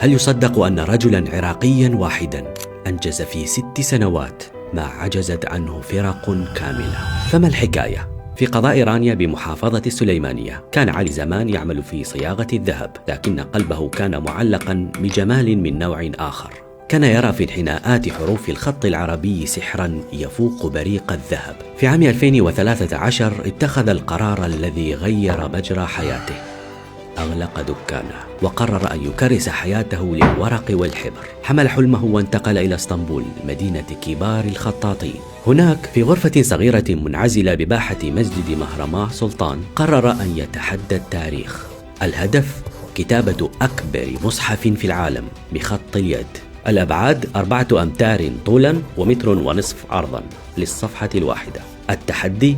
هل يصدق أن رجلاً عراقياً واحداً أنجز في 6 سنوات ما عجزت عنه فرق كاملة؟ فما الحكاية؟ في قضاء رانيا بمحافظة السليمانية، كان علي زمان يعمل في صياغة الذهب، لكن قلبه كان معلقاً بجمال من نوع آخر. كان يرى في انحناءات حروف الخط العربي سحراً يفوق بريق الذهب. في عام 2013 اتخذ القرار الذي غير مجرى حياته. أغلق دكانه وقرر أن يكرس حياته للورق والحبر. حمل حلمه وانتقل إلى اسطنبول، مدينة كبار الخطاطين. هناك في غرفة صغيرة منعزلة بباحة مسجد مهرماه سلطان، قرر أن يتحدى التاريخ. الهدف كتابة أكبر مصحف في العالم بخط اليد. الأبعاد 4 أمتار طولا و1.5 متر عرضا للصفحة الواحدة. التحدي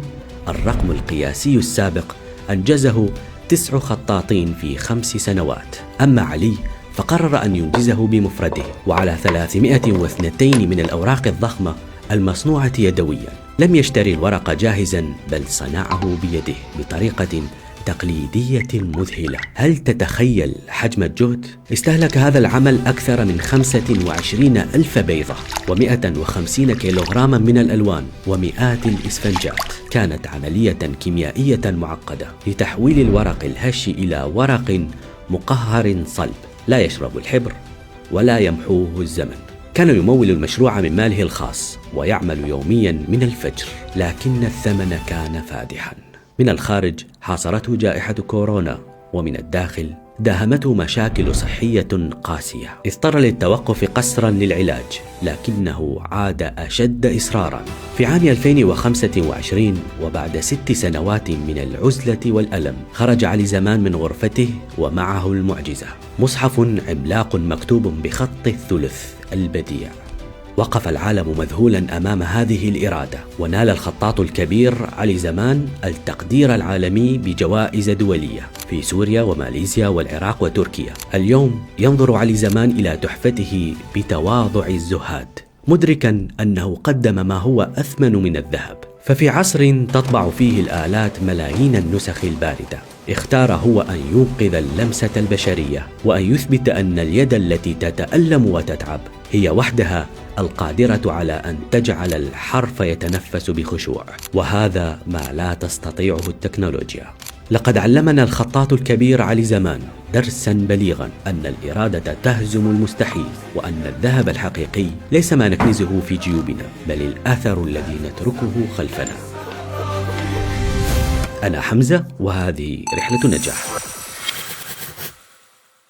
الرقم القياسي السابق أنجزه 9 خطاطين في 5 سنوات. أما علي فقرر أن ينجزه بمفرده وعلى 302 من الأوراق الضخمة المصنوعة يدويا. لم يشتري الورق جاهزا، بل صنعه بيده بطريقة تقليدية مذهلة. هل تتخيل حجم الجهد؟ استهلك هذا العمل أكثر من 25,000 بيضة و150 كيلوغراما من الألوان ومئات الإسفنجات. كانت عملية كيميائية معقدة لتحويل الورق الهش إلى ورق مقهر صلب لا يشرب الحبر ولا يمحوه الزمن. كان يمول المشروع من ماله الخاص ويعمل يوميا من الفجر، لكن الثمن كان فادحا. من الخارج حاصرته جائحة كورونا، ومن الداخل داهمته مشاكل صحية قاسية. اضطر للتوقف قسرا للعلاج، لكنه عاد أشد إصرارا. في عام 2025 وبعد 6 سنوات من العزلة والألم، خرج علي زمان من غرفته ومعه المعجزة، مصحف عملاق مكتوب بخط الثلث البديع. وقف العالم مذهولا أمام هذه الإرادة، ونال الخطاط الكبير علي زمان التقدير العالمي بجوائز دولية في سوريا وماليزيا والعراق وتركيا. اليوم ينظر علي زمان إلى تحفته بتواضع الزهاد، مدركا أنه قدم ما هو أثمن من الذهب. ففي عصر تطبع فيه الآلات ملايين النسخ الباردة، اختار هو أن ينقذ اللمسة البشرية، وأن يثبت أن اليد التي تتألم وتتعب هي وحدها القادرة على أن تجعل الحرف يتنفس بخشوع، وهذا ما لا تستطيعه التكنولوجيا. لقد علمنا الخطاط الكبير علي زمان درسا بليغا، أن الإرادة تهزم المستحيل، وأن الذهب الحقيقي ليس ما نكنزه في جيوبنا، بل الأثر الذي نتركه خلفنا. أنا حمزة، وهذه رحلة نجاح.